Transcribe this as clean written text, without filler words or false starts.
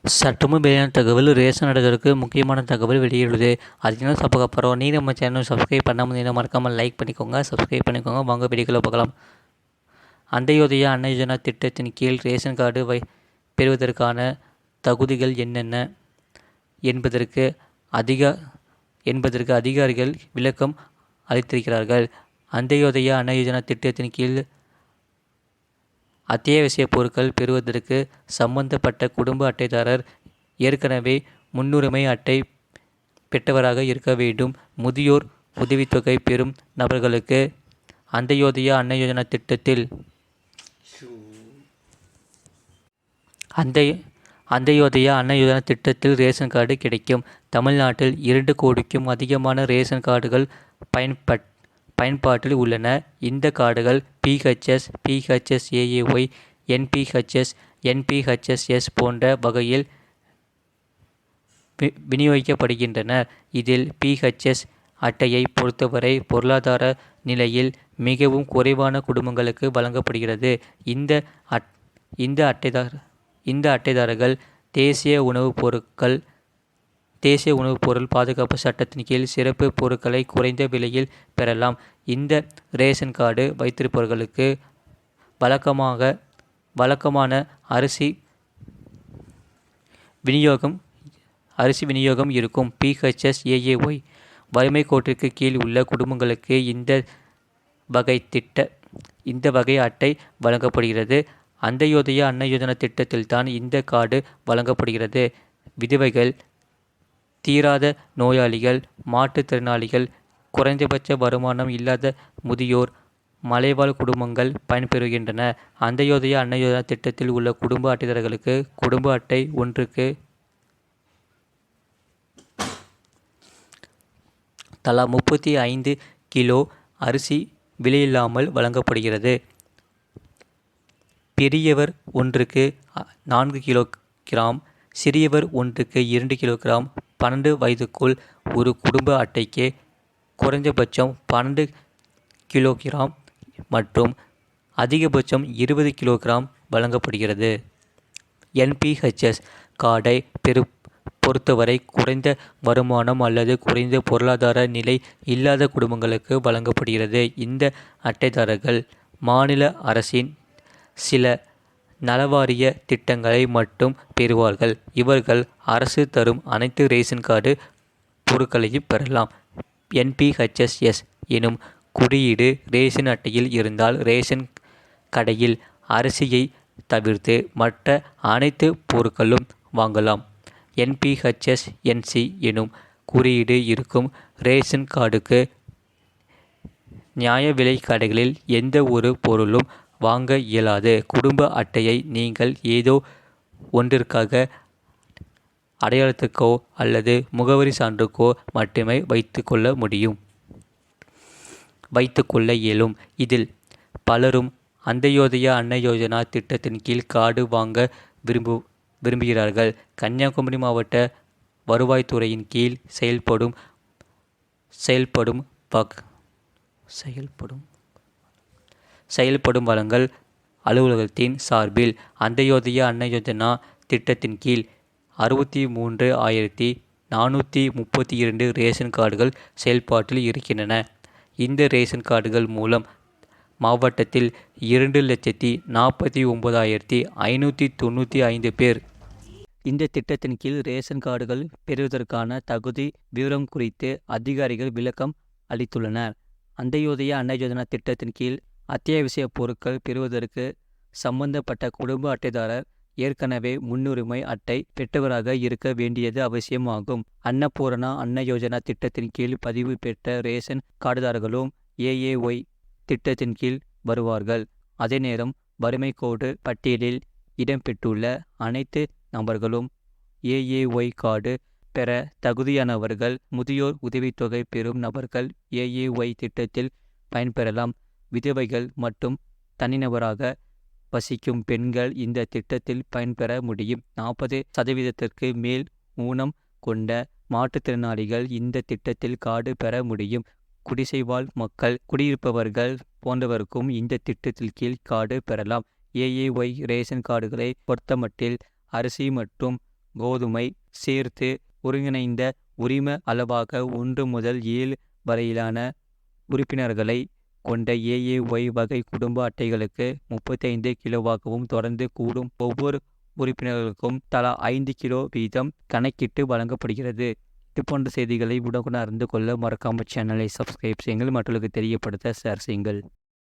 சற்றுமுன் வெளியான தகவல் ரேஷன் அடைதலுக்கு முக்கியமான தகவல் வெளியிடுது. அது என்ன பார்க்க போகிறோம். நீ நம்ம சேனல் சப்ஸ்கிரைப் பண்ணாமல் நீ மறக்காமல் லைக் பண்ணிக்கோங்க, சப்ஸ்கிரைப் பண்ணிக்கோங்க. வாங்க வீடியோக்களை பார்க்கலாம். அந்தையோதய அன்ன யோஜனா திட்டத்தின் கீழ் ரேஷன் கார்டு பெறுவதற்கான தகுதிகள் என்னென்ன என்பதற்கு அதிகாரிகள் விளக்கம் அளித்திருக்கிறார்கள். அந்தையோதய அன்ன யோஜனா திட்டத்தின் கீழ் அத்தியாவசிய பொருட்கள் பெறுவதற்கு சம்பந்தப்பட்ட குடும்ப அட்டைதாரர் ஏற்கனவே முன்னுரிமை அட்டை பெற்றவராக இருக்க வேண்டும். முதியோர் உதவித்தொகை பெறும் நபர்களுக்கு அந்தையோதய அன்ன யோஜனா திட்டத்தில் அந்தையோதய அன்ன யோஜனா திட்டத்தில் ரேஷன் கார்டு கிடைக்கும். தமிழ்நாட்டில் 2 கோடிக்கும் அதிகமான ரேஷன் கார்டுகள் பயன்பாட்டில் உள்ளன. இந்த கார்டுகள் பிஹெச்எஸ், பிஹெச்எஸ்ஏஏஒய், என்பிஹெச்எஸ், என்பிஹெச்எஸ்எஸ் போன்ற வகையில் விநியோகிக்கப்படுகின்றன. இதில் பிஹெச்எஸ் அட்டையை பொறுத்தவரை பொருளாதார நிலையில் மிகவும் குறைவான குடும்பங்களுக்கு வழங்கப்படுகிறது. இந்த அட்டைதாரர்கள் தேசிய உணவுப் பொருள் பாதுகாப்பு சட்டத்தின் கீழ் சிறப்பு பொருட்களை குறைந்த விலையில் பெறலாம். இந்த ரேஷன் கார்டு வைத்திருப்பவர்களுக்கு வழக்கமான அரிசி விநியோகம் இருக்கும். பிஹெச்எஸ்ஏஏஒய் வறுமை கோட்டிற்கு கீழ் உள்ள குடும்பங்களுக்கு இந்த வகை அட்டை வழங்கப்படுகிறது. அந்தையோதய அன்ன யோஜனா திட்டத்தில்தான் இந்த கார்டு வழங்கப்படுகிறது. விதவைகள், தீராத நோயாளிகள், மாற்றுத்திறனாளிகள், குறைந்தபட்ச வருமானம் இல்லாத முதியோர், மலைவாழ் குடும்பங்கள் பயன்பெறுகின்றன. அந்தையோதய அன்ன யோஜனா திட்டத்தில் உள்ள குடும்ப அட்டைதாரர்களுக்கு குடும்ப அட்டை ஒன்றுக்கு தலா 35 கிலோ அரிசி விலையில்லாமல் வழங்கப்படுகிறது. பெரியவர் ஒன்றுக்கு 4 கிலோகிராம், சிறியவர் ஒன்றுக்கு 2 கிலோகிராம். 12 வயதுக்குள் ஒரு குடும்ப அட்டைக்கு குறைந்தபட்சம் 12 கிலோகிராம் மற்றும் அதிகபட்சம் 20 கிலோகிராம் வழங்கப்படுகிறது. என்பிஹெச்எஸ் கார்டை பொறுத்தவரை குறைந்த வருமானம் அல்லது குறைந்த பொருளாதார நிலை இல்லாத குடும்பங்களுக்கு வழங்கப்படுகிறது. இந்த அட்டைதாரர்கள் மாநில அரசின் சில நலவாரிய திட்டங்களை மட்டும் பெறுவார்கள். இவர்கள் அரசு தரும் அனைத்து ரேஷன் கார்டு பொருட்களையும் பெறலாம். என்பிஹெச்எஸ்எஸ் எனும் குறியீடு ரேஷன் அட்டையில் இருந்தால் ரேஷன் கடையில் அரிசியை தவிர்த்து மற்ற அனைத்து பொருட்களும் வாங்கலாம். என்பிஹெச்எஸ்என்சி எனும் குறியீடு இருக்கும் ரேஷன் கார்டுக்கு நியாய விலை கடைகளில் எந்த ஒரு பொருளும் வாங்க இயலாது. குடும்ப அட்டையை நீங்கள் ஏதோ ஒன்றிற்காக அடையாளத்துக்கோ அல்லது முகவரி சான்றுக்கோ மட்டுமே வைத்துக்கொள்ள இயலும். இதில் பலரும் அந்தையோதய அன்ன யோஜனா திட்டத்தின் கீழ் கார்டு வாங்க விரும்புகிறார்கள். கன்னியாகுமரி மாவட்ட வருவாய்த்துறையின் கீழ் செயல்படும் வழங்கல் அலுவலகத்தின் சார்பில் அந்தையோதய அன்ன யோஜனா திட்டத்தின் கீழ் 63,432 ரேஷன் கார்டுகள் செயல்பாட்டில் இருக்கின்றன. இந்த ரேஷன் கார்டுகள் மூலம் மாவட்டத்தில் 2,49,595 பேர் இந்த திட்டத்தின் கீழ் ரேஷன் கார்டுகள் பெறுவதற்கான தகுதி விவரம் குறித்து அதிகாரிகள் விளக்கம் அளித்துள்ளனர். அந்தையோதய அன்ன யோஜனா திட்டத்தின் கீழ் அத்தியாவசிய பொருட்கள் பெறுவதற்கு சம்பந்தப்பட்ட குடும்ப அட்டைதாரர் ஏற்கனவே முன்னுரிமை அட்டை பெற்றவராக இருக்க வேண்டியது அவசியமாகும். அன்னபூரணா அன்ன யோஜனா திட்டத்தின் கீழ் பதிவு பெற்ற ரேஷன் கார்டுதாரர்களும் ஏஏஒய் திட்டத்தின் கீழ் வருவார்கள். அதே நேரம் வறுமை கோடு பட்டியலில் இடம்பெற்றுள்ள அனைத்து நபர்களும் ஏஏஒய் கார்டு பெற தகுதியானவர்கள். முதியோர் உதவித்தொகை பெறும் நபர்கள் ஏஏஒய் திட்டத்தில் பயன்பெறலாம். விதவைகள் மற்றும் தனிநபராக வசிக்கும் பெண்கள் இந்த திட்டத்தில் பயன்பெற முடியும். 40% மேல் ஊனம் கொண்ட மாற்றுத்திறனாளிகள் இந்த திட்டத்தில் கார்டு பெற முடியும். குடிசைவாழ் மக்கள், குடியிருப்பவர்கள் போன்றவருக்கும் இந்த திட்டத்தில் கீழ் கார்டு பெறலாம். ஏஏஒய் ரேஷன் கார்டுகளை பொறுத்தமட்டில் அரிசி மற்றும் கோதுமை சேர்த்து ஒருங்கிணைந்த உரிம அளவாக 1 முதல் 7 வரையிலான உறுப்பினர்களை கொண்ட ஏஏஒய் வகை குடும்ப அட்டைகளுக்கு 35 கிலோவாகவும் தொடர்ந்து கூடும் ஒவ்வொரு உறுப்பினர்களுக்கும் தலா 5 கிலோ வீதம் கணக்கிட்டு வழங்கப்படுகிறது. இதுபோன்ற செய்திகளை உடனுக்குடன் அறிந்து கொள்ள மறக்காமல் சேனலை சப்ஸ்கிரைப் செய்யுங்கள், மற்றவர்களுக்கு தெரியப்படுத்த ஷேர் செய்யுங்கள்.